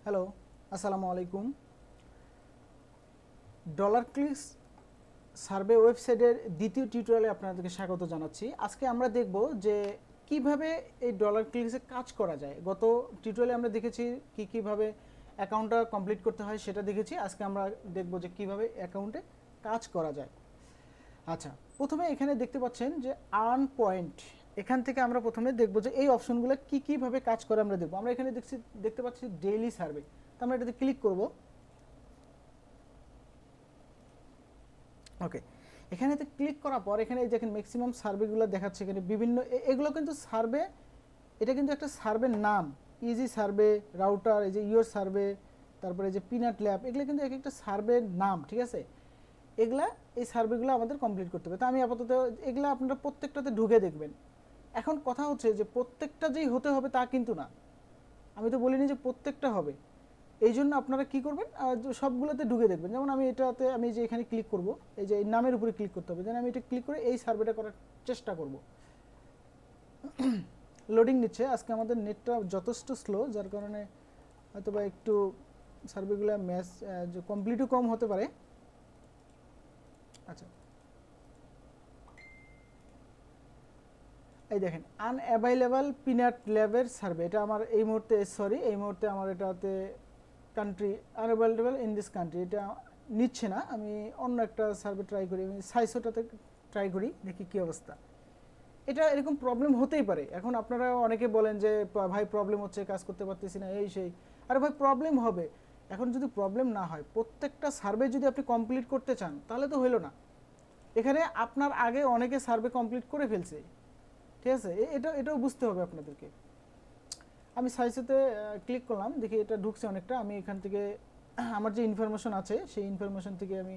Hello, আসসালামু আলাইকুম। Dollar clicks survey ওয়েবসাইটের দ্বিতীয় টিউটোরিয়ালে আপনাদেরকে স্বাগত জানাচ্ছি। আজকে আমরা দেখব যে কিভাবে এই ডলার ক্লিকসে কাজ করা যায়। গত টিউটোরিয়ালে আমরা দেখেছি কিভাবে অ্যাকাউন্টটা কমপ্লিট করতে হয় সেটা দেখেছি। আজকে আমরা দেখব যে কিভাবে অ্যাকাউন্টে কাজ করা যায়। আচ্ছা, প্রথমে এখানে দেখতে পাচ্ছেন যে আর্ন পয়েন্ট, এখান থেকে আমরা প্রথমে দেখব যে এই অপশনগুলো কীভাবে কাজ করে আমরা দেখব। আমরা এখানে দেখতে পাচ্ছি ডেইলি সার্ভে, তো আমরা এটাতে ক্লিক করব। ওকে, এখানেতে ক্লিক করার পর এখানে এই দেখেন ম্যাক্সিমাম সার্ভেগুলো দেখাচ্ছে। এখানে বিভিন্ন এগুলো কিন্তু সার্ভে, এটা কিন্তু একটা সার্ভের নাম। ইজি সার্ভে, রাউটার, এই যে ইয়োর সার্ভে, তারপরে এই যে পিনাট ল্যাব, এগুলো কিন্তু এক একটা সার্ভের নাম, ঠিক আছে। এই সার্ভেগুলো আমাদের কমপ্লিট করতে হবে। তো আমি আপাতত এগুলো আপনারা প্রত্যেকটাতে ঢুকে দেখবেন। এখন কথা হচ্ছে যে প্রত্যেকটা যেই হতে হবে তা কিন্তু না, আমি তো বলিনি যে প্রত্যেকটা হবে। এই জন্য আপনারা কী করবেন, সবগুলোতে ঢুকে দেখবেন। যেমন আমি এটাতে আমি যে এখানে ক্লিক করব, এই যে এই নামের উপরে ক্লিক করতে হবে, যেন আমি এটা ক্লিক করে এই সার্ভেটা করার চেষ্টা করব। লোডিং নিচ্ছে, আজকে আমাদের নেটটা যথেষ্ট স্লো, যার কারণে হয়তো বা একটু সার্ভেগুলো ম্যাচ কমপ্লিটও কম হতে পারে। আচ্ছা, এই দেখেন আনঅ্যাভাইলেবল পিনাট ল্যাবের সার্ভে, এটা আমার এই মুহূর্তে আমার এটাতে country unavailable in this country, এটা নিচ্ছে না। আমি অন্য একটা সার্ভে ট্রাই করি, আমি সাইসোটাতে ট্রাই করি, দেখি কী অবস্থা। এটা এরকম প্রবলেম হতেই পারে। এখন আপনারা অনেকে বলেন যে ভাই প্রবলেম হচ্ছে, কাজ করতে পারতেছি না, এই সেই। আরে ভাই প্রবলেম হবে। এখন যদি প্রবলেম না হয়, প্রত্যেকটা সার্ভে যদি আপনি কমপ্লিট করতে চান তাহলে তো হইল না। এখানে আপনার আগে অনেকে সার্ভে কমপ্লিট করে ফেলছে, ঠিক আছে। এটাও বুঝতে হবে আপনাদেরকে। আমি সাইসেতে ক্লিক করলাম, দেখি এটা ঢুকছে অনেকটা। আমি এখান থেকে আমার যে ইনফরমেশন আছে সেই ইনফরমেশন থেকে আমি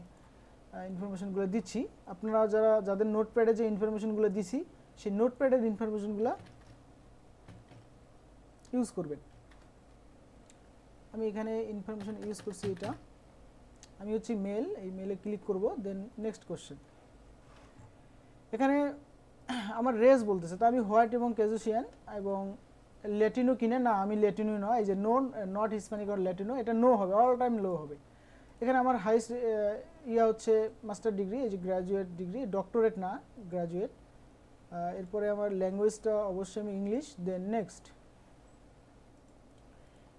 ইনফরমেশনগুলো দিচ্ছি। আপনারা যাদের নোটপ্যাডে যে ইনফরমেশনগুলো দিছি সেই নোটপ্যাডের ইনফরমেশনগুলো ইউজ করবেন। আমি এখানে ইনফরমেশন ইউজ করছি, এটা আমি হচ্ছে মেল, এই মেলে ক্লিক করব। দেন নেক্সট কোশ্চেন, এখানে আমার রেস বলতেছে, তো আমি হোয়াইট এবং ক্যাজুসিয়ান এবং ল্যাটিনো কিনে না, আমি ল্যাটিনো নয়, এই যে নট হিসপ্যানিক আর ল্যাটিনো, এটা নো হবে, অল টাইম লো হবে। এখানে আমার হাইস্ট হচ্ছে মাস্টার ডিগ্রি, এই যে গ্র্যাজুয়েট ডিগ্রি, ডক্টরেট না, গ্র্যাজুয়েট। এরপরে আমার ল্যাঙ্গুয়েজটা অবশ্যই আমি English. Then next,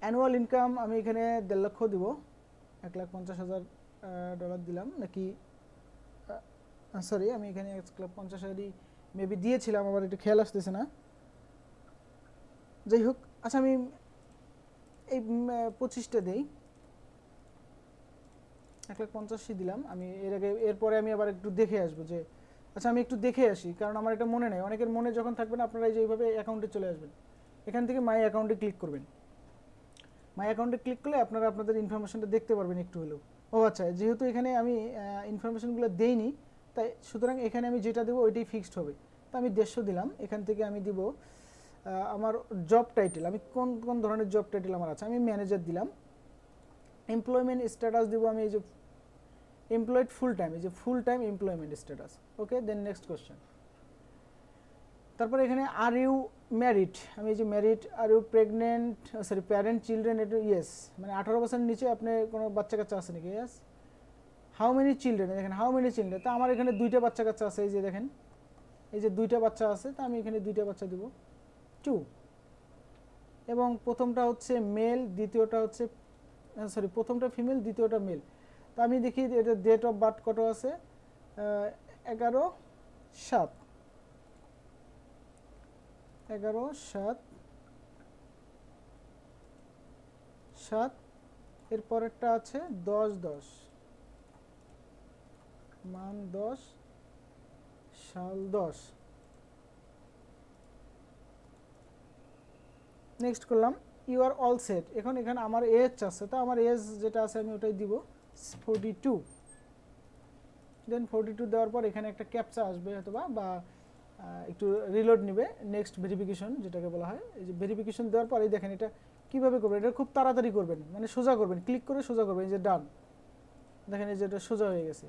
annual income আমি এখানে 1.5 লক্ষ দিব, 1,50,000 ডলার দিলাম নাকি, সরি আমি এখানে 1,50,000ই মেবি দিয়েছিলাম, আবার একটু খেয়াল আসতেছে না। যাই হোক, আচ্ছা আমি এই 25টা দিই, 1,50,000 দিলাম। আমি এরপরে আমি আবার একটু দেখে আসবো যে, আচ্ছা আমি একটু দেখে আসি, কারণ আমার এটা মনে নেই। অনেকের মনে যখন থাকবে না, আপনারা এইভাবে অ্যাকাউন্টে চলে আসবেন, এখান থেকে মাই অ্যাকাউন্টে ক্লিক করবেন। মাই অ্যাকাউন্টে ক্লিক করলে আপনারা আপনাদের ইনফরমেশনটা দেখতে পারবেন একটু হলেও। ও আচ্ছা, যেহেতু এখানে আমি ইনফরমেশনগুলো দেইনি, তাই সুতরাং এখানে আমি যেটা দেবো ওইটাই ফিক্সড হবে। তো আমি 150 দিলাম। এখান থেকে আমি দিব আমার জব টাইটেল, আমি কোন ধরনের জব টাইটেল আমার আছে, আমি ম্যানেজার দিলাম। এমপ্লয়মেন্ট স্ট্যাটাস দিব আমি এই যে এমপ্লয়েড ফুল টাইম, এই যে full time employment status. Okay, then next question. তারপরে এখানে আর ইউ ম্যারিড, আমি এই যে married, are you pregnant, sorry parent children, এটা ইয়েস, মানে 18 বছরের নিচে আপনি কোনো বাচ্চা কাচ্চা আছে নাকি, ইয়েস। হাউ মেনি চিলড্রেন, দেখেন হাউ মেনি চিলড্রেন, তো আমার এখানে 2টা বাচ্চা কাচ্চা আছে, এই যে দেখেন, এই যে 2টা বাচ্চা আছে, তো আমি এখানে 2টা বাচ্চা দিব, 2। এবং প্রথমটা হচ্ছে মেল, দ্বিতীয়টা হচ্ছে সরি প্রথমটা ফিমেল, দ্বিতীয়টা মেল। তো আমি দেখি এটা ডেট অফ বার্থ কত আছে, 11/7, 11/7/7। এর পরেরটা আছে 10/10, মান 10, সাল 10। নেক্সট করলাম, ইউ আর অল সেট। এখানে আমার এজ আছে, তো আমার এজ যেটা আছে আমি ওটাই দিব, 42। দেন 42 দেওয়ার পর এখানে একটা ক্যাপচা আসবে হয়তো বা একটু রিলোড নেবে, নেক্সট ভেরিফিকেশন যেটাকে বলা হয়। এই যে ভেরিফিকেশন দেওয়ার পর এই দেখেন এটা কীভাবে করবেন, এটা খুব তাড়াতাড়ি করবেন, মানে সোজা করবেন, ক্লিক করে সোজা করবেন, এই যে ডান, দেখেন এই যে এটা সোজা হয়ে গেছে।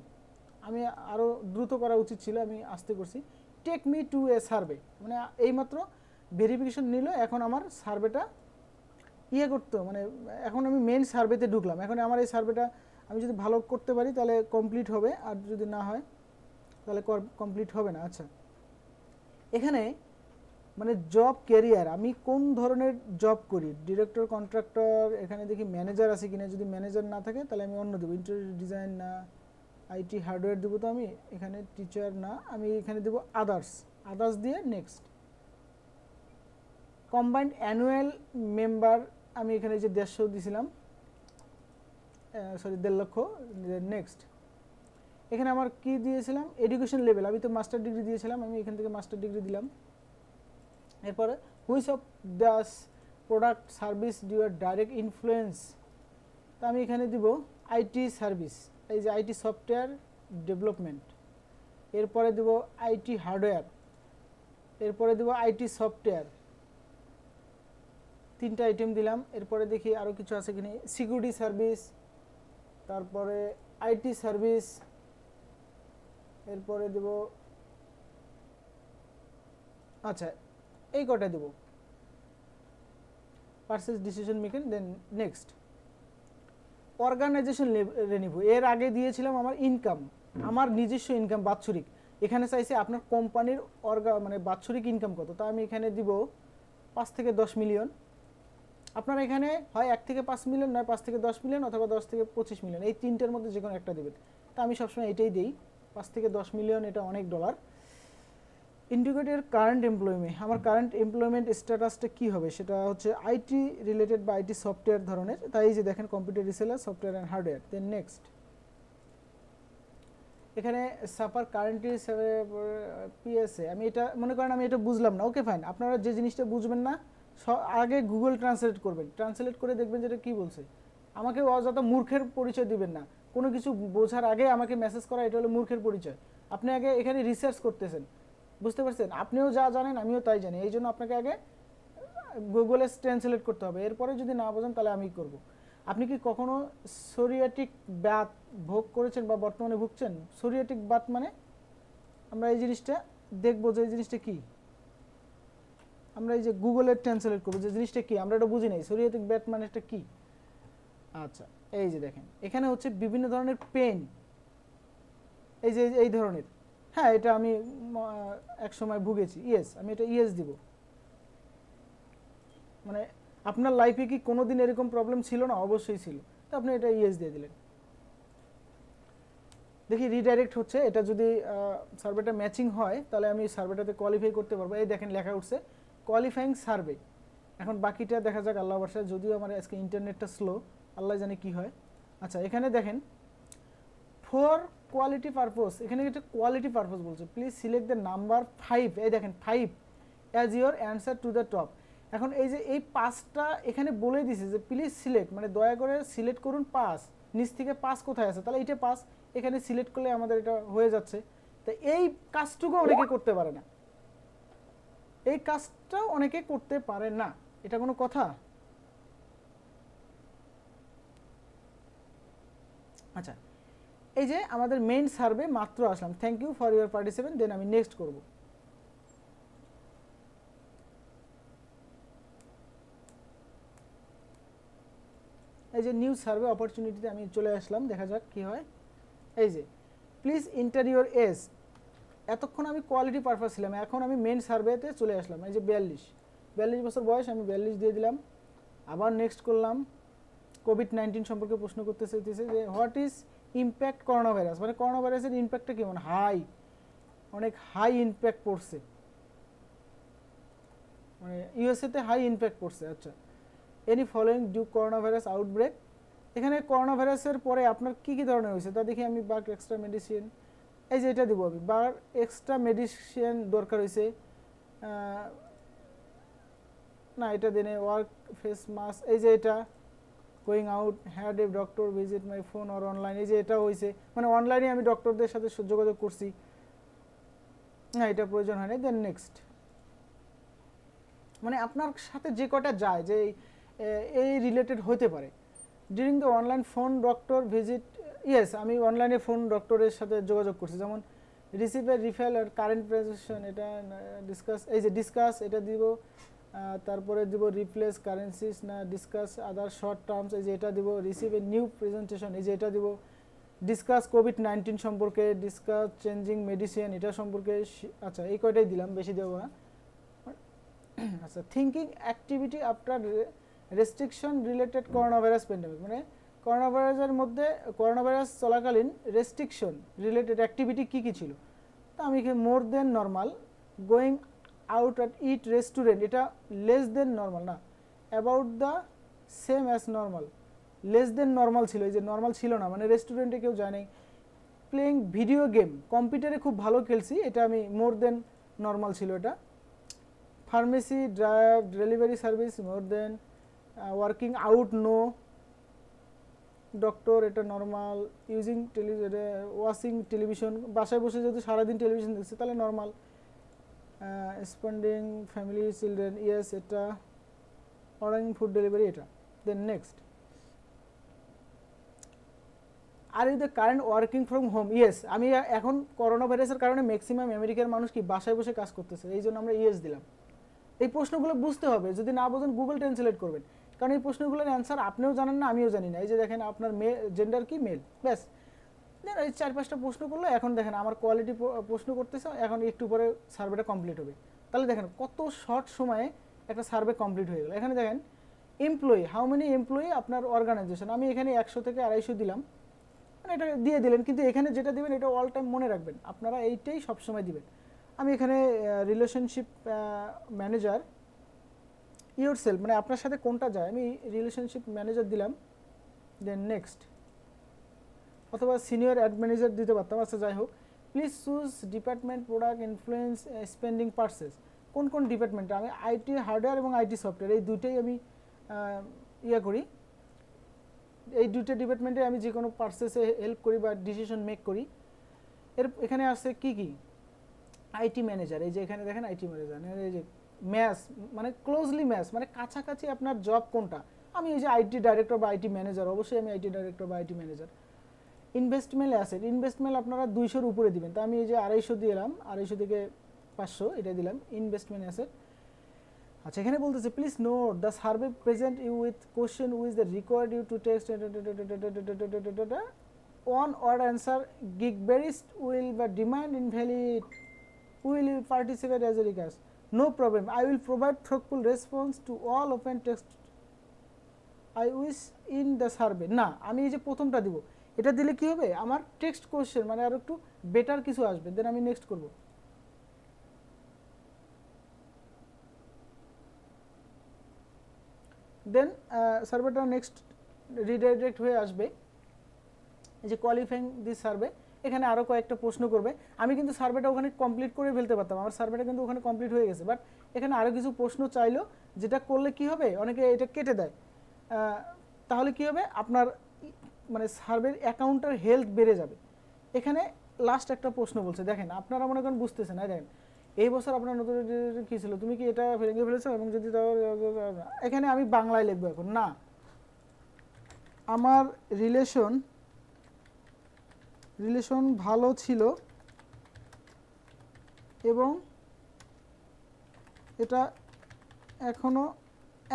আমি আরও দ্রুত করা উচিত ছিল, আমি আস্তে করছি। Take me to a survey, মানে এইমাত্র ভেরিফিকেশন নিল, এখন আমার সার্ভেটা ইয়ে করতো, মানে এখন আমি মেন সার্ভেতে ঢুকলাম, এখন আমার এই সার্ভেটা আমি যদি ভালো করতে পারি তাহলে কমপ্লিট হবে, আর যদি না হয় তাহলে কমপ্লিট হবে না। আচ্ছা, এখানে মানে জব ক্যারিয়ার, আমি কোন ধরনের জব করি, ডিরেক্টর, কন্ট্রাক্টর, এখানে দেখি ম্যানেজার আছে কিনা, যদি ম্যানেজার না থাকে তাহলে আমি অন্য দেবো, ইন্টেরিয়র ডিজাইন না, আইটি হার্ডওয়্যার দেবো, তো আমি এখানে টিচার না, আমি এখানে দেবো আদার্স, আদার্স দিয়ে নেক্সট। কম্বাইন্ড অ্যানুয়াল মেম্বার আমি এখানে যে 150 দিয়েছিলাম, সরি 1.5 লক্ষ, নেক্সট। এখানে আমার কি দিয়েছিলাম, এডুকেশন লেভেল, আমি তো মাস্টার ডিগ্রি দিয়েছিলাম, আমি এখান থেকে মাস্টার ডিগ্রি দিলাম। এরপরে which of these product service do you direct influence, তা আমি এখানে দিব আইটি সার্ভিস, এই যে আইটি সফটওয়্যার ডেভেলপমেন্ট। এরপরে দেব আইটি হার্ডওয়্যার, এরপরে দেব আইটি সফটওয়্যার, 3টা আইটেম দিলাম। এরপরে দেখি আরও কিছু আছে কিনা, সিকিউরিটি সার্ভিস, তারপরে আইটি সার্ভিস, এরপরে দেব, আচ্ছা এই কটা দেব, purchase decision making, then next. Organization revenue, এর আগে দিয়েছিলাম আমার ইনকাম, আমার নিজস্ব ইনকাম বাৎসরিক, এখানে চাইছে আপনার কোম্পানির মানে বাৎসরিক ইনকাম কত, তা আমি এখানে দিব 5 থেকে 10 মিলিয়ন। আপনারা এখানে হয় 1 থেকে 5 মিলিয়ন, নয় 5 থেকে 10 মিলিয়ন, অথবা 10 থেকে 25 মিলিয়ন, এই তিনটের মধ্যে যে কোনো একটা দেবেন। তা আমি সবসময় এটাই দিই, 5 থেকে 10 মিলিয়ন, এটা অনেক ডলার। ইন্ডিকেটর কারেন্ট এমপ্লয়মেন্ট, আমার কারেন্ট এমপ্লয়মেন্ট স্ট্যাটাসটা কী হবে, সেটা হচ্ছে আইটি রিলেটেড বা আইটি সফটওয়্যার ধরনের, তাই এই যে দেখেন computer reseller, software and hardware, then next. এখানে সাফার কারেন্টলি পিএসএ, আমি এটা মনে করেন আমি এটা বুঝলাম না, ওকে ফাইন, আপনারা যে জিনিসটা বুঝবেন না আগে গুগল ট্রান্সলেট করবেন, ট্রান্সলেট করে দেখবেন যেটা কী বলছে। আমাকে অযথা মূর্খের পরিচয় দিবেন না, কোনো কিছু বোঝার আগে আমাকে মেসেজ করা, এটা হলো মূর্খের পরিচয়। আপনি আগে এখানে রিসার্চ করতেছেন, বুঝতে পারছেন, আপনিও যা জানেন আমিও তাই জানি, এই জন্য আপনাকে আগে গুগলে ট্রান্সলেট করতে হবে, এরপরে যদি না বোঝেন তাহলে আমি করব। আপনি কি কখনো সোরিয়াটিক বাত ভোগ করেছেন বা বর্তমানে ভুগছেন? সোরিয়াটিক বাত মানে আমরা এই জিনিসটা দেখবো যে এই জিনিসটা কি, আমরা এই যে গুগলে ট্রান্সলেট করবো যে জিনিসটা কি, আমরা এটা বুঝি নাই সোরিয়াটিক বাত মানে এটা কি। আচ্ছা, এই যে দেখেন এখানে হচ্ছে বিভিন্ন ধরনের পেন, এই যে এই ধরনের, হ্যাঁ এটা আমি এক সময় ভুগেছি, ইয়েস, আমি এটা ইয়েস দিব। মানে আপনার লাইফে কি কোনোদিন এরকম প্রবলেম ছিল না? অবশ্যই ছিল, তো আপনি এটা ইয়েস দিয়ে দিলেন। দেখি রিডাইরেক্ট হচ্ছে, এটা যদি সার্ভেটা ম্যাচিং হয় তাহলে আমি সার্ভেটাতে কোয়ালিফাই করতে পারবো। এই দেখেন লেখা উঠছে কোয়ালিফাইং সার্ভে। এখন বাকিটা দেখা যাক আল্লাহ ভরসা, যদিও আমার আজকে ইন্টারনেটটা স্লো, আল্লাহ জানে কি হয়। আচ্ছা, এখানে দেখেন ফর কোয়ালিটি পারপোজ, এখানে একটা কোয়ালিটি পারপোজ বলছে, প্লিজ সিলেক্ট দ্য নাম্বার 5, এই দেখেন 5 as your answer to the top. এখন এই যে এই 5টা এখানে বলে দিছে যে প্লিজ সিলেক্ট, মানে দয়া করে সিলেক্ট করুন 5, নিচ থেকে 5 কোথায় আছে, তাহলে এটা 5 এখানে সিলেক্ট করলে আমাদের এটা হয়ে যাচ্ছে। তো এই কাজটুকু অনেকে করতে পারে না, এই কাজটাও অনেকে করতে পারে না, এটা কোনো কথা? আচ্ছা, এই যে আমাদের মেইন সার্ভে মাত্র আসলাম, thank you for your participation, then আমি নেক্সট করব। এই যে নিউ সার্ভে অপরচুনিটিতে আমি চলে আসলাম, দেখা যাক কি হয়। এই যে প্লিজ এন্টার ইউর এজ, এতক্ষণ আমি কোয়ালিটি পারপাস ছিলাম, এখন আমি মেন সার্ভেতে চলে আসলাম। এই যে 42 বছর বয়স, আমি 42 দিয়ে দিলাম। আবার নেক্সট করলাম, কোভিড-19 সম্পর্কে প্রশ্ন করতে চাইতেছে যে what is impact corona virus, মানে করোনা ভাইরাসের ইম্প্যাক্টটা কেমন? হাই, অনেক হাই ইম্প্যাক্ট পড়ছে, মানে ইউএসএতে হাই ইম্প্যাক্ট পড়ছে। আচ্ছা, any following due corona virus outbreak, এখানে করোনা ভাইরাসের পরে আপনার কী কী ধরনের হয়েছে তা দেখি আমি। বাগ এক্সট্রা মেডিসিন, এই যে এটা দেবো আমি, বাগ এক্সট্রা মেডিসিন দরকার হয়েছে না, এটা দেনে ওয়ার্ক ফেস মাস্ক, এই যে এটা going out, had a doctor visit my phone or online, এই যে এটা হয়েছে, মানে অনলাইনে আমি ডক্টরদের সাথে যোগাযোগ করছি, না এটা প্রয়োজন হয়নি। দেন নেক্সট, মানে আপনার সাথে যে কটা যায় যে এই রিলেটেড হতে পারে। During the online phone doctor visit, yes আমি অনলাইনে ফোন ডক্টরের সাথে যোগাযোগ করছি, যেমন রিসিভ এ রিফাইল আর কারেন্ট প্রেজেন্টেশন, এটা ডিসকাস, এই যে ডিসকাস এটা দিব, তারপরে দিব রিপ্লেস কারেন্সিস না ডিসকাস আদার শর্ট টার্মস, এই যে এটা দিব রিসিভ এ নিউ প্রেজেন্টেশন, এই যে এটা দিব ডিসকাস কোভিড-19 সম্পর্কে, ডিসকাস চেঞ্জিং মেডিসিন এটা সম্পর্কে। আচ্ছা এই কয়টাই দিলাম, বেশি দেবো না। আচ্ছা thinking activity after restriction related corona virus pandemic, মানে করোনা ভাইরাসের মধ্যে করোনা ভাইরাস চলাকালীন রেস্ট্রিকশন রিলেটেড অ্যাক্টিভিটি কী কী ছিল। তো আমি more than normal, going out at eat restaurant এটা লেস দেন নর্মাল না, about the same as normal, less than normal ছিল, এই যে নর্মাল ছিল না মানে রেস্টুরেন্টে কেউ যায় নাই। প্লেইং ভিডিও গেম কম্পিউটারে খুব ভালো খেলছি, এটা আমি মোর দেন নর্মাল ছিল এটা। Pharmacy drive delivery service more than, working out no, doctor এটা নর্মাল, ইউজিং ওয়াচিং টেলিভিশন বাসায় বসে যদি সারাদিন টেলিভিশন দেখছে তাহলে normal. Spending family children yes এটা, অর্ডারিং ফুড ডেলিভারি এটা। Then next, are you the current working from home, yes আমি এখন করোনা ভাইরাসের কারণে ম্যাক্সিমাম আমেরিকার মানুষ কি বাসায় বসে কাজ করতেছে, এই জন্য আমরা ইয়েস দিলাম। এই প্রশ্নগুলো বুঝতে হবে, যদি না বোঝেন গুগল ট্রান্সলেট করবেন, কারণ এই প্রশ্নগুলোর অ্যান্সার আপনিও জানেন না আমিও জানি না। এই যে দেখেন আপনার জেন্ডার কি মেল, ব্যাস দেন এই 4-5টা প্রশ্ন করলো। এখন দেখেন আমার কোয়ালিটি প্রশ্ন করতেছে, এখন একটু পরে সার্ভেটা কমপ্লিট হবে। তাহলে দেখেন কত শর্ট সময়ে একটা সার্ভে কমপ্লিট হয়ে গেল। এখানে দেখেন এমপ্লয়ি, হাউ মেনি এমপ্লয়ি আপনার অর্গানাইজেশন, আমি এখানে 100 থেকে 250 দিলাম, মানে এটা দিয়ে দিলেন, কিন্তু এখানে যেটা দিবেন এটা অল টাইম মনে রাখবেন, আপনারা এইটাই সবসময় দিবেন। আমি এখানে রিলেশনশিপ ম্যানেজার ইয়োর সেলফ, মানে আপনার সাথে কোনটা যায়, আমি রিলেশনশিপ ম্যানেজার দিলাম। দেন নেক্সট, অথবা সিনিয়র অ্যাড ম্যানেজার দিতে পারতাম। আচ্ছা যাই হোক, please choose department product influence spending purchase, কোন কোন ডিপার্টমেন্টে, আমি আইটি হার্ডওয়্যার এবং আইটি সফটওয়্যার এই দুইটাই আমি করি, এই দুইটা ডিপার্টমেন্টে আমি যে কোনো পার্সেসে হেল্প করি বা ডিসিশন মেক করি। এখানে আছে কি কি, আইটি ম্যানেজার, এই যে এখানে দেখেন আইটি ম্যানেজার, এই যে ম্যাচ মানে ক্লোজলি ম্যাচ মানে কাছাকাছি আপনার জব কোনটা, আমি এই যে আইটি ডাইরেক্টর বা আইটি ম্যানেজার, অবশ্যই আমি আইটি ডাইরেক্টর বা IT manager. Investment asset, investment আপনারা 200-র উপরে দিবেন, তো আমি এই যে 250 দিলাম, 250 থেকে 500 এটা দিলাম ইনভেস্টমেন্ট অ্যাসেট। আচ্ছা এখানে বলতেছে please note the survey present you with question with the required you to text one word answer gibberish will বা demand invalid will you participate as a request, no problem, I will provide fruitful response to all open text I wish in the survey. না আমি এই যে প্রথমটা দিব, এটা দিলে কি হবে আমার টেক্সট কোশ্চেন মানে আর একটু বেটার কিছু আসবে, দেন আমি নেক্সট করব। দেন সার্ভেটা নেক্সট রিডাইরেক্ট হয়ে আসবে, এই যে কোয়ালিফাইং দিস সার্ভে, এখানে আরও কয়েকটা প্রশ্ন করবে। আমি কিন্তু সার্ভেটা ওখানে কমপ্লিট করে ফেলতে পারতাম, আমার সার্ভেটা কিন্তু ওখানে কমপ্লিট হয়ে গেছে, বাট এখানে আরও কিছু প্রশ্ন চাইলো, যেটা করলে কি হবে অনেকে এটা কেটে দেয়, তাহলে কি হবে আপনার মানে সার্ভের অ্যাকাউন্টের হেলথ বেড়ে যাবে। এখানে লাস্ট একটা প্রশ্ন বলছে, দেখেন আপনারা মনে করেন বুঝতেছেন না, দেখেন এই বছর আপনার নতুন কী ছিল, তুমি কি এটা ভেঙে ফেলেছো, এবং যদি এখানে আমি বাংলায় লিখবো এখন, না আমার রিলেশন ভালো ছিল এবং এটা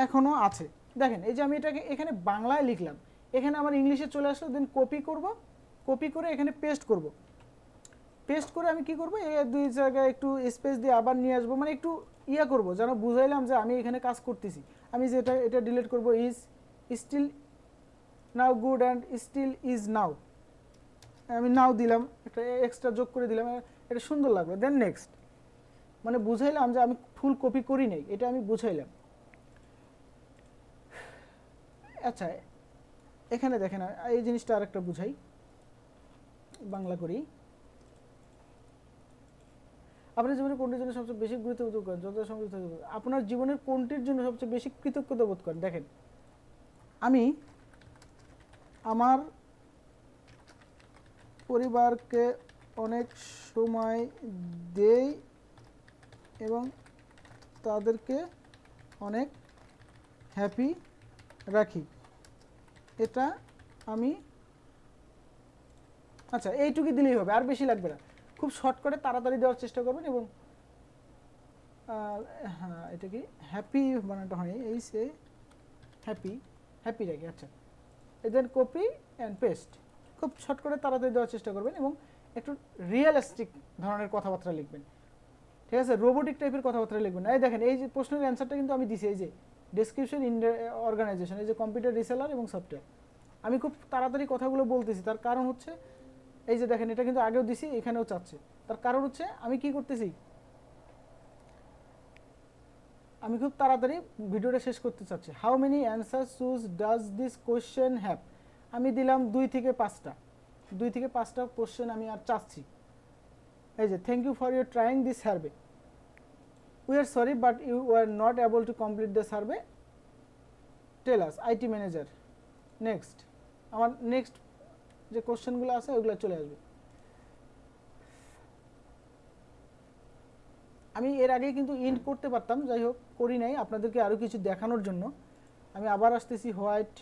এখনো আছে। দেখেন এই যে আমি এটাকে এখানে বাংলায় লিখলাম, এখানে আমার ইংলিশে চলে আসলো, দেন কপি করে এখানে পেস্ট করব, পেস্ট করে আমি কি করব এই দুই জায়গায় একটু স্পেস দিয়ে আবার নিয়ে আসবো, মানে একটু করব যেন বুঝাইলাম যে আমি এখানে কাজ করতেছি। আমি যে এটা ডিলিট করব, is still now good and still is now, আমি নাও দিলাম, একটা এক্সট্রা যোগ করে দিলাম, এটা সুন্দর লাগলো। দেন নেক্সট, মানে বুঝাইলাম যে আমি ফুল কপি করি নাই, এটা আমি বুঝাইলাম। আচ্ছা এখানে দেখেন এই জিনিসটা আরেকটা বুঝাই, বাংলা করি। আপনার জীবনে কোনটির জন্য সবচেয়ে বেশি গুরুত্ব বোধ করেন, আপনার জীবনের কোনটির জন্য সবচেয়ে বেশি কৃতজ্ঞতা বোধ করেন। দেখেন আমি আমার পরিবারকে অনেক সময় দেই এবং তাদেরকে অনেক হ্যাপি রাখি, এটা আমি, আচ্ছা এইটুকুই দিলেই হবে, আর বেশি লাগবে না, খুব শর্ট করে তাড়াতাড়ি দেওয়ার চেষ্টা করবেন। এবং হ্যাঁ এটা কি হ্যাপি বানানটা হয় এই সে হ্যাপি রাখি। আচ্ছা দেন কপি অ্যান্ড পেস্ট, খুব শর্ট করে তাড়াতাড়ি দেওয়ার চেষ্টা করবেন এবং একটু রিয়েলিস্টিক ধরনের কথাবার্তা লিখবেন, ঠিক আছে, রোবোটিক টাইপের কথাবার্তা লিখবেন না। এই দেখেন এই যে প্রশ্নের অ্যান্সারটা কিন্তু আমি দিছি, এই যে ডেসক্রিপশন ইন অর্গানাইজেশন, এই যে কম্পিউটার রিসেলার এবং সফটওয়্যার। আমি খুব তাড়াতাড়ি কথাগুলো বলতেছি, তার কারণ হচ্ছে এই যে দেখেন এটা কিন্তু আগেও দিছি, এখানেও চাচ্ছে। তার কারণ হচ্ছে আমি কি করতেছি, আমি খুব তাড়াতাড়ি ভিডিওটা শেষ করতে চাচ্ছি। How many answer choose does this question have, আমি দিলাম 2 থেকে 5টা কোশ্চেন আমি আর চাচ্ছি। এই যে thank you for your trying this survey, we are sorry but you were not able to complete the survey, tell us IT manager. Next, আমার next যে কোশ্চেনগুলো আছে ওইগুলো চলে আসবে। আমি এর আগে কিন্তু ইন্ড করতে পারতাম, যাই হোক করি নাই, আপনাদেরকে আরও কিছু দেখানোর জন্য আমি আবার আসতেছি হোয়াইট।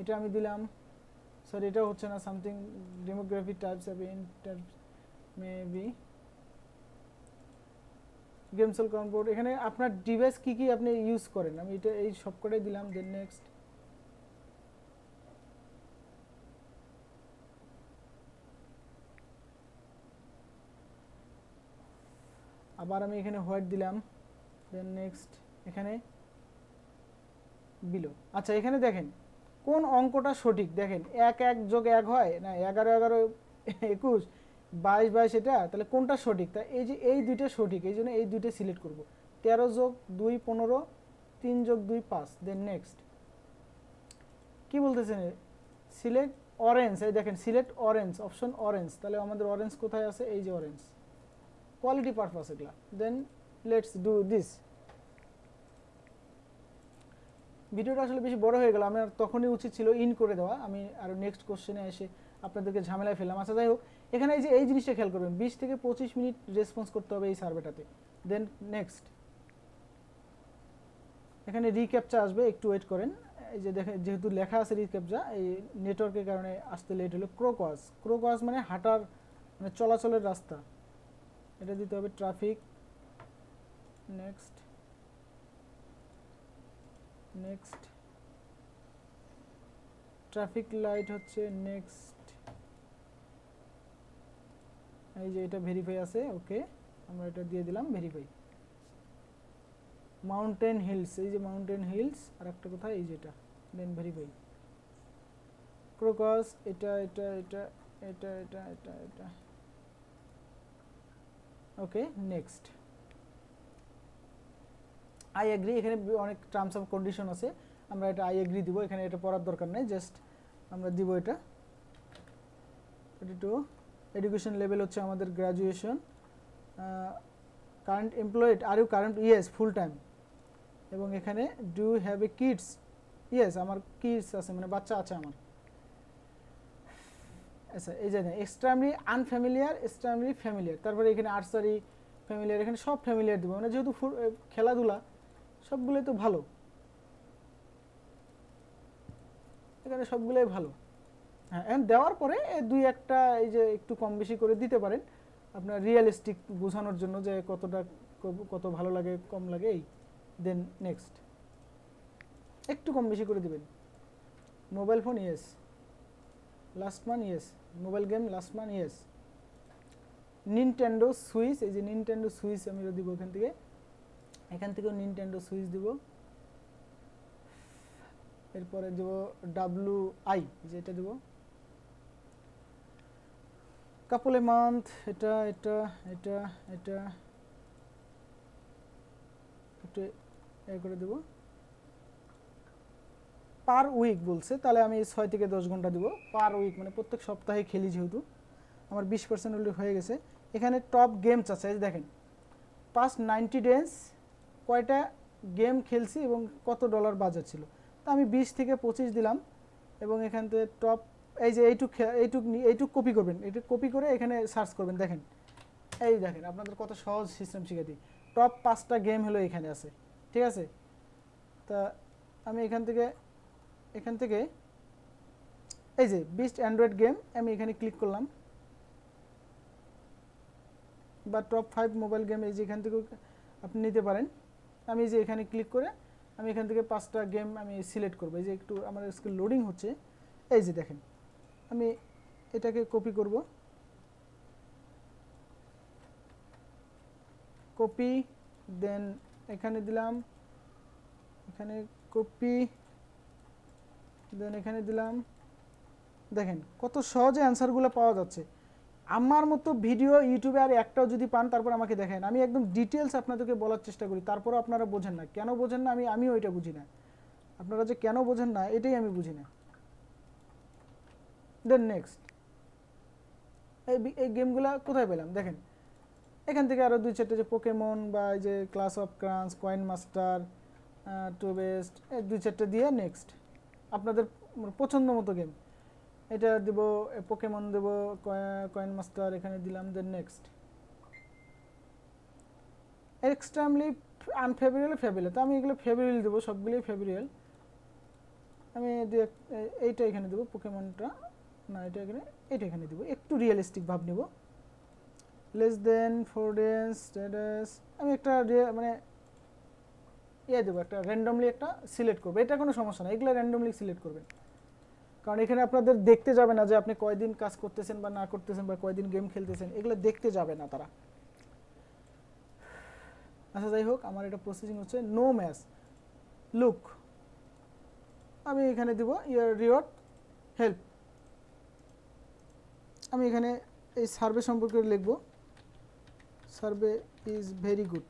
এটা আমি দিলাম, সরি এটা হচ্ছে না, something demography types of inter maybe গেমসেল কম্পোর্ট। এখানে আপনার ডিভাইস কি কি আপনি ইউজ করেন, আমি এটা এই সবকটাই দিলাম। দেন নেক্সট, আবার আমি এখানে হোয়াইট দিলাম। দেন নেক্সট, এখানে বিলো। আচ্ছা এখানে দেখেন কোন অঙ্কটা সঠিক, দেখেন 1 + 1 হয় না, 11 11 21 22 22, এটা তাহলে কোনটা সঠিক, তা এই যে এই দুইটা সঠিক, এই জন্য এই দুইটা সিলেক্ট করব। 13 + 2 15, 3 + 2 5। দেন নেক্সট কি বলতেছেন, সিলেক্ট অরেঞ্জ, এই দেখেন সিলেক্ট অরেঞ্জ, অপশন অরেঞ্জ, তাহলে আমাদের অরেঞ্জ কোথায় আছে, এই যে অরেঞ্জ, কোয়ালিটি পারপাস এগুলা। Then let's do this. ভিডিওটা আসলে বেশি বড় হয়ে গেল, আমার তখনই উচিত ছিল ইন করে দেওয়া, আমি আরও নেক্সট কোশ্চেনে এসে আপনাদেরকে ঝামেলায় ফেললাম। আচ্ছা যাই হোক, এখানে এই যে এই জিনিসটা খেয়াল করবেন, 20 থেকে 25 মিনিট রেসপন্স করতে হবে এই সার্ভেটাতে। দেন নেক্সট, এখানে রিক্যাপচা আসবে, একটু ওয়েট করেন। এই যে দেখেন যেহেতু লেখা আছে রিক্যাপচা, এই নেটওয়ার্কের কারণে আসতে লেট হলো। ক্রোকওয়াজ মানে হাঁটার, মানে চলাচলের রাস্তা, এটা দিতে হবে। ট্রাফিক, নেক্সট ট্রাফিক লাইট হচ্ছে নেক্সট। এই যে এটা ভেরিফাই আছে, ওকে আমরা এটা দিয়ে দিলাম ভেরিফাই। মাউন্টেন হিলস, এই যে মাউন্টেন হিলস, আর একটা কোথায়, এই যে এটা, দেন ভেরিফাই। ক্রোকস, এটা এটা এটা এটা এটা এটা এটা ওকে নেক্সট। আই এগ্রি, এখানে অনেক টার্মস অফ কন্ডিশন আছে, আমরা এটা আই এগ্রি দিব, এখানে এটা পড়ার দরকার নেই, জাস্ট আমরা দিব এটা। 32 এডুকেশন লেভেল হচ্ছে আমাদের graduation. Current employed, are you current, yes full time. এবং এখানে do have a kids, yes আমার কিডস আছে, মানে বাচ্চা আছে আমার। আচ্ছা এই যে এক্সট্রিমলি আনফ্যামিলিয়ার, এক্সট্রিমলি ফ্যামিলিয়ার, তারপরে এখানে আর্চারি ফ্যামিলিয়ার, এখানে সব ফ্যামিলিয়ার দেবো, মানে যেহেতু খেলাধুলা সবগুলোই তো ভালো, এখানে সবগুলোই ভালো। হ্যাঁ এখন দেওয়ার পরে 2-1টা এই যে একটু কম বেশি করে দিতে পারেন, আপনার রিয়েলিস্টিক বোঝানোর জন্য যে কতটা কত ভালো লাগে কম লাগে এই। দেন নেক্সট, একটু কম বেশি করে দিবেন। Mobile phone, yes. লাস্ট মান, ইয়েস। মোবাইল গেম, লাস্ট মান, ইয়েস। নিনটেন্ডো সুইচ, এই যে নিনটেন্ডো সুইচ আমি দিব এখান থেকেও নিনটেন্ডো সুইচ দিব। এরপরে দেব WI, যেটা দেব কাপল এ মান্থ, এটা এটা এটা এটা একটু এ করে দেব। পার উইক বলছে, তাহলে আমি 6 থেকে 10 ঘন্টা দিব পার উইক, মানে প্রত্যেক সপ্তাহে খেলি, যেহেতু আমার 20% অলরেডি হয়ে গেছে। এখানে টপ গেমস আছে, এই দেখেন পাস্ট 90 ডেজ কয়টা গেম খেলছি এবং কত ডলার বাজার ছিল, তা আমি 20 থেকে 25 দিলাম। এবং এখান থেকে টপ, এই যে এইটুক কপি করবেন, এইটু কপি করে এখানে সার্চ করবেন। দেখেন এই দেখেন আপনাদের কত সহজ সিস্টেম শিখে দিই। টপ 5টা গেম হলো এখানে আছে, ঠিক আছে। তা আমি এখান থেকে এই যে বেস্ট অ্যান্ড্রয়েড গেম, আমি এখানে ক্লিক করলাম, বা টপ 5 মোবাইল গেম, এই যে এখান থেকে আপনি নিতে পারেন। আমি যে এখানে ক্লিক করে আমি এখান থেকে 5টা গেম আমি সিলেক্ট করব। এই যে একটু আমার স্ক্রিন লোডিং হচ্ছে, এই যে দেখেন আমি এটাকে কপি করব, কপি, দেন এখানে দিলাম, এখানে কপি, দেন এখানে দিলাম। দেখেন কত সহজে অ্যান্সারগুলো পাওয়া যাচ্ছে। আমার মতো ভিডিও ইউটিউবে আর একটাও যদি পান তারপর আমাকে দেখেন, আমি একদম ডিটেলস আপনাদেরকে বলার চেষ্টা করি, তারপরও আপনারা বোঝেন না। কেন বোঝেন না আমি ওইটা বুঝি না, আপনারা যে কেন বোঝেন না এটাই আমি বুঝি না। দেন নেক্সট, এই গেমগুলো কোথায় পেলাম দেখেন, এখান থেকে আরও 2-4টে যে পোকেমন বা এই যে clash of clans, coin master, two best, এই 2-4টে দিয়ে নেক্সট। আপনাদের পছন্দ মতো গেম, এটা দেব, পোকেমন দেব, কয়েন মাস্টার এখানে দিলাম, then next. Extremely unfavourable, favourable, তো আমি এগুলো ফেভারেবল দেবো, সবগুলোই ফেভারেবল। আমি এইটা এখানে দেবো, পোকেমনটা না, এটা এখানে দেবো, একটু রিয়েলিস্টিক ভাব নেব। লেস দেন 4 ডেজ স্ট্যাটাস, আমি একটা মানে দেবো, একটা র্যান্ডমলি একটা সিলেক্ট করবো, এটা কোনো সমস্যা না, এগুলো র্যান্ডমলি সিলেক্ট করবেন, কারণ এখানে আপনাদের দেখতে যাবে না যে আপনি কয়দিন কাজ করতেছেন বা না করতেছেন বা কয়দিন গেম খেলতেছেন, এগুলো দেখতে যাবে না তারা। আচ্ছা যাই হোক, আমার এটা প্রসেসিং হচ্ছে। নো ম্যাচ লুক, আমি এখানে দিব ইয়ার রিওয়ার্ড হেল্প। আমি এখানে এই সার্ভে সম্পর্কে লিখব, সার্ভে ইজ ভেরি গুড,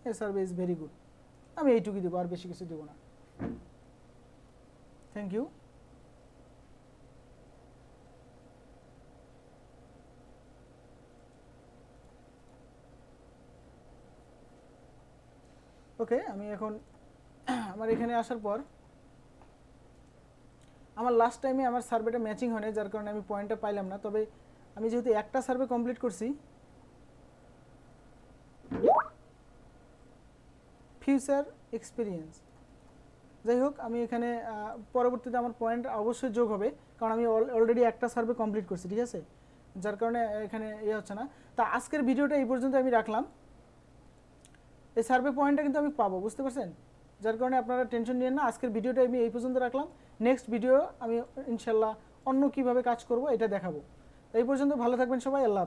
এই সার্ভে ইজ ভেরি গুড, আমি এইটুকুই দেবো, আর বেশি কিছু দেবো না। Thank you. ওকে, আমি এখন আমার এখানে আসার পর আমার লাস্ট টাইমে আমার সার্ভেটা ম্যাচিং হয় না, যার কারণে আমি পয়েন্টটা পাইলাম না। তবে আমি যেহেতু একটা সার্ভে কমপ্লিট করছি, ফিউচার এক্সপিরিয়েন্স, যাই হোক আমি এখানে পরবর্তীতে আমার পয়েন্ট অবশ্যই যোগ হবে, কারণ আমি অলরেডি একটা সার্ভে কমপ্লিট করছি, ঠিক আছে, যার কারণে এখানে হচ্ছে না। তা আজকের ভিডিওটা এই পর্যন্ত আমি রাখলাম, এই সার্ভে পয়েন্টটা কিন্তু আমি পাবো, বুঝতে পারছেন, যার কারণে আপনারা টেনশন নিয়েন না। আজকের ভিডিওটা আমি এই পর্যন্ত রাখলাম, নেক্সট ভিডিও আমি ইনশাল্লাহ অন্য কিভাবে কাজ করব এটা দেখাবো। এই পর্যন্ত ভালো থাকবেন সবাই, আল্লাহ।